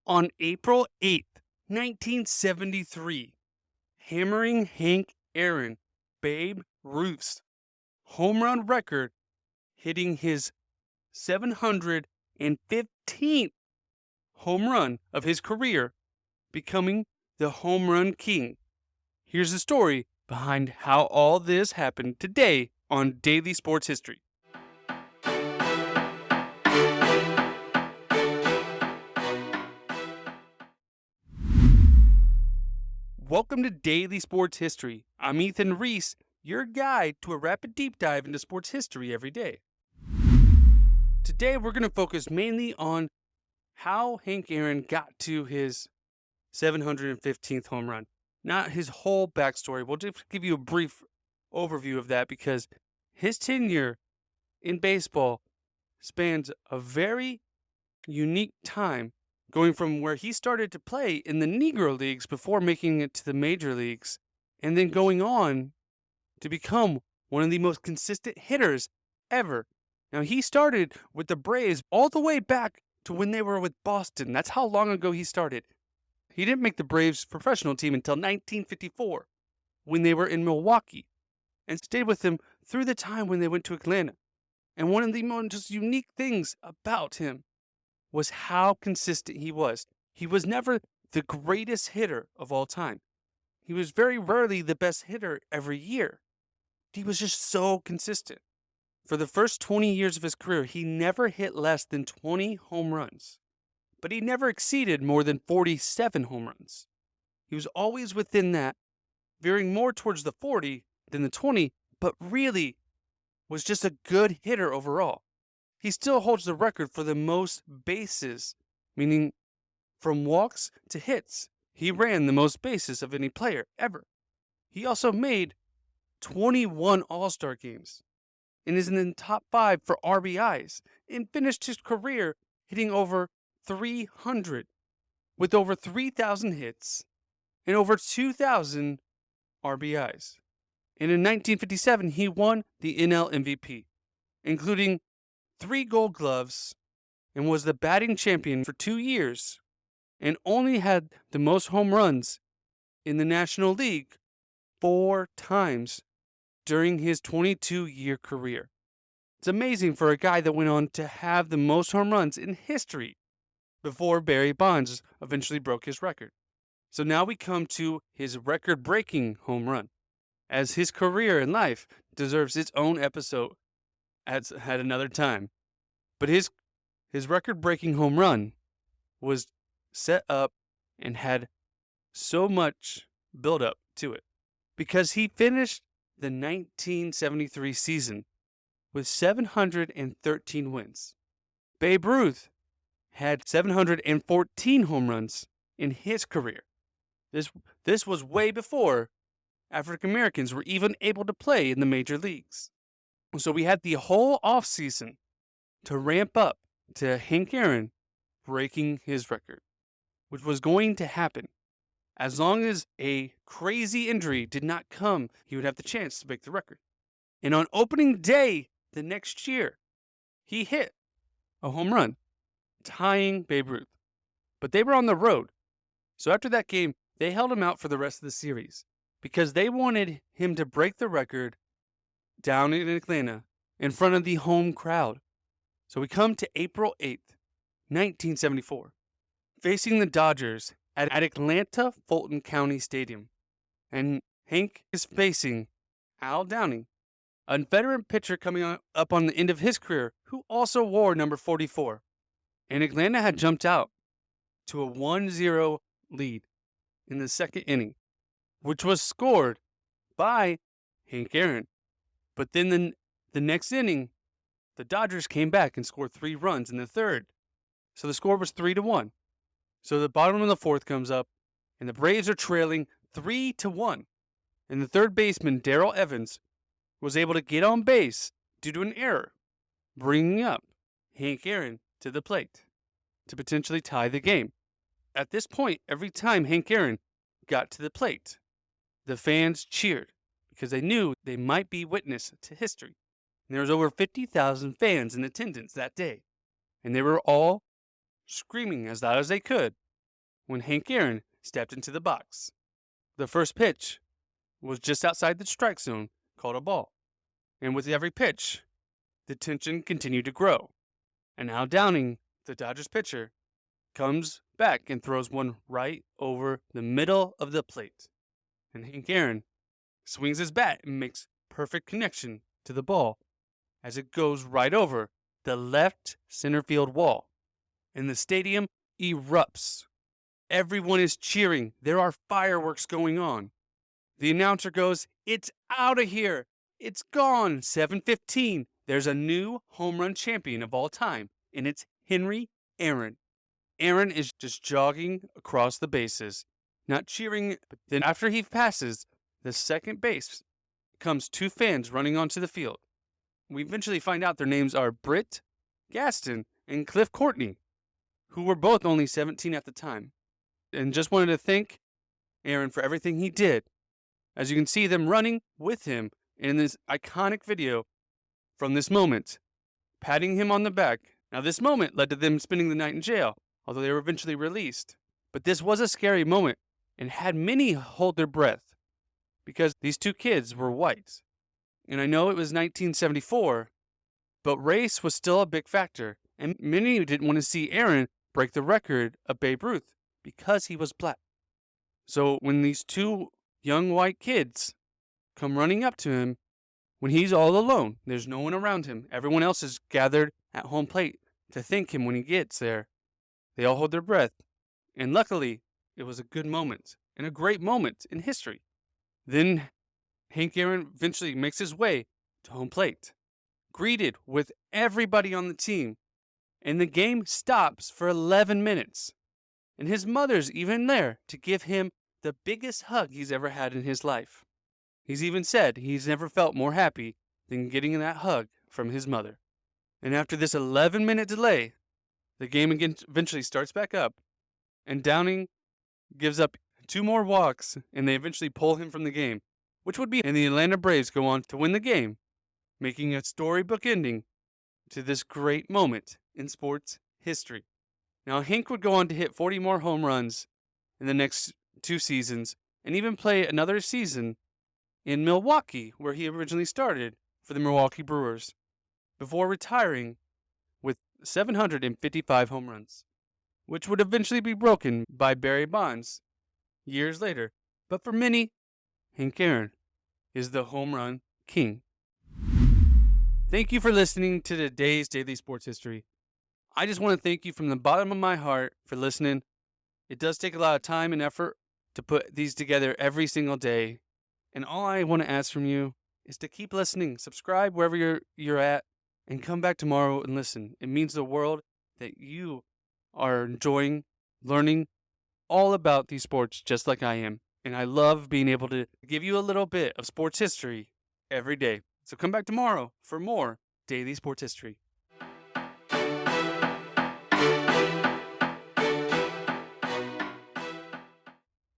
On April 8th, 1973, hammering Hank Aaron, Babe Ruth's home run record, hitting his 715th home run of his career, becoming the home run king. Here's the story behind how all this happened today on Daily Sports History. Welcome to Daily Sports History. I'm Ethan Reese, your guide to a rapid deep dive into sports history every day. Today we're going to focus mainly on how Hank Aaron got to his 715th home run, not his whole backstory. We'll just give you a brief overview of that because his tenure in baseball spans a very unique time, going from where he started to play in the Negro Leagues before making it to the major leagues, and then going on to become one of the most consistent hitters ever. Now, he started with the Braves all the way back to when they were with Boston. That's how long ago he started. He didn't make the Braves professional team until 1954, when they were in Milwaukee, and stayed with them through the time when they went to Atlanta. And one of the most unique things about him was how consistent he was. He was never the greatest hitter of all time. He was very rarely the best hitter every year. He was just so consistent. For the first 20 years of his career, he never hit less than 20 home runs, but he never exceeded more than 47 home runs. He was always within that, veering more towards the 40 than the 20, but really was just a good hitter overall. He still holds the record for the most bases, meaning from walks to hits. He ran the most bases of any player ever. He also made 21 All-Star games and is in the top 5 for RBIs and finished his career hitting over 300 with over 3,000 hits and over 2,000 RBIs. And in 1957, he won the NL MVP, including 3 Gold Gloves, and was the batting champion for 2 years, and only had the most home runs in the National League 4 times during his 22-year career. It's amazing for a guy that went on to have the most home runs in history before Barry Bonds eventually broke his record. So now we come to his record-breaking home run, as his career in life deserves its own episode at another time. But his record-breaking home run was set up and had so much build-up to it because he finished the 1973 season with 713 wins. Babe Ruth had 714 home runs in his career. This was way before African Americans were even able to play in the major leagues. So we had the whole offseason to ramp up to Hank Aaron breaking his record, which was going to happen. As long as a crazy injury did not come, he would have the chance to break the record. And on opening day the next year, he hit a home run, tying Babe Ruth. But they were on the road. So after that game, they held him out for the rest of the series because they wanted him to break the record down in Atlanta in front of the home crowd. So we come to April 8th, 1974, facing the Dodgers at Atlanta Fulton County Stadium. And Hank is facing Al Downing, a veteran pitcher coming up on the end of his career who also wore number 44. And Atlanta had jumped out to a 1-0 lead in the second inning, which was scored by Hank Aaron. But then the next inning, the Dodgers came back and scored 3 runs in the third. So the score was 3-1. So the bottom of the fourth comes up, and the Braves are trailing 3-1. And the third baseman, Darrell Evans, was able to get on base due to an error, bringing up Hank Aaron to the plate to potentially tie the game. At this point, every time Hank Aaron got to the plate, the fans cheered because they knew they might be witness to history. And there was over 50,000 fans in attendance that day, and they were all screaming as loud as they could when Hank Aaron stepped into the box. The first pitch was just outside the strike zone, called a ball. And with every pitch, the tension continued to grow. And Al Downing, the Dodgers pitcher, comes back and throws one right over the middle of the plate. And Hank Aaron swings his bat and makes perfect connection to the ball as it goes right over the left center field wall. And the stadium erupts. Everyone is cheering. There are fireworks going on. The announcer goes, "It's out of here. It's gone. 7:15. There's a new home run champion of all time, and it's Henry Aaron." Aaron is just jogging across the bases, not cheering. But then after he passes the second base, comes two fans running onto the field. We eventually find out their names are Britt Gaston and Cliff Courtney, who were both only 17 at the time. And just wanted to thank Aaron for everything he did. As you can see them running with him in this iconic video from this moment, patting him on the back. Now this moment led to them spending the night in jail, although they were eventually released. But this was a scary moment and had many hold their breath because these two kids were white. And I know it was 1974, but race was still a big factor. And many didn't want to see Aaron break the record of Babe Ruth because he was black. So when these two young white kids come running up to him, when he's all alone, there's no one around him. Everyone else is gathered at home plate to thank him when he gets there. They all hold their breath. And luckily, it was a good moment and a great moment in history. Then Hank Aaron eventually makes his way to home plate, greeted with everybody on the team. And the game stops for 11 minutes. And his mother's even there to give him the biggest hug he's ever had in his life. He's even said he's never felt more happy than getting that hug from his mother. And after this 11-minute delay, the game again eventually starts back up. And Downing gives up 2 more walks, and they eventually pull him from the game, which would be, and the Atlanta Braves go on to win the game, making a storybook ending to this great moment in sports history. Now, Hank would go on to hit 40 more home runs in the next 2 seasons, and even play another season in Milwaukee, where he originally started for the Milwaukee Brewers, before retiring with 755 home runs, which would eventually be broken by Barry Bonds years later. But for many, Hank Aaron is the home run king. Thank you for listening to today's Daily Sports History. I just want to thank you from the bottom of my heart for listening. It does take a lot of time and effort to put these together every single day. And all I want to ask from you is to keep listening, subscribe wherever you're at, and come back tomorrow and listen. It means the world that you are enjoying learning all about these sports just like I am. And I love being able to give you a little bit of sports history every day. So come back tomorrow for more Daily Sports History.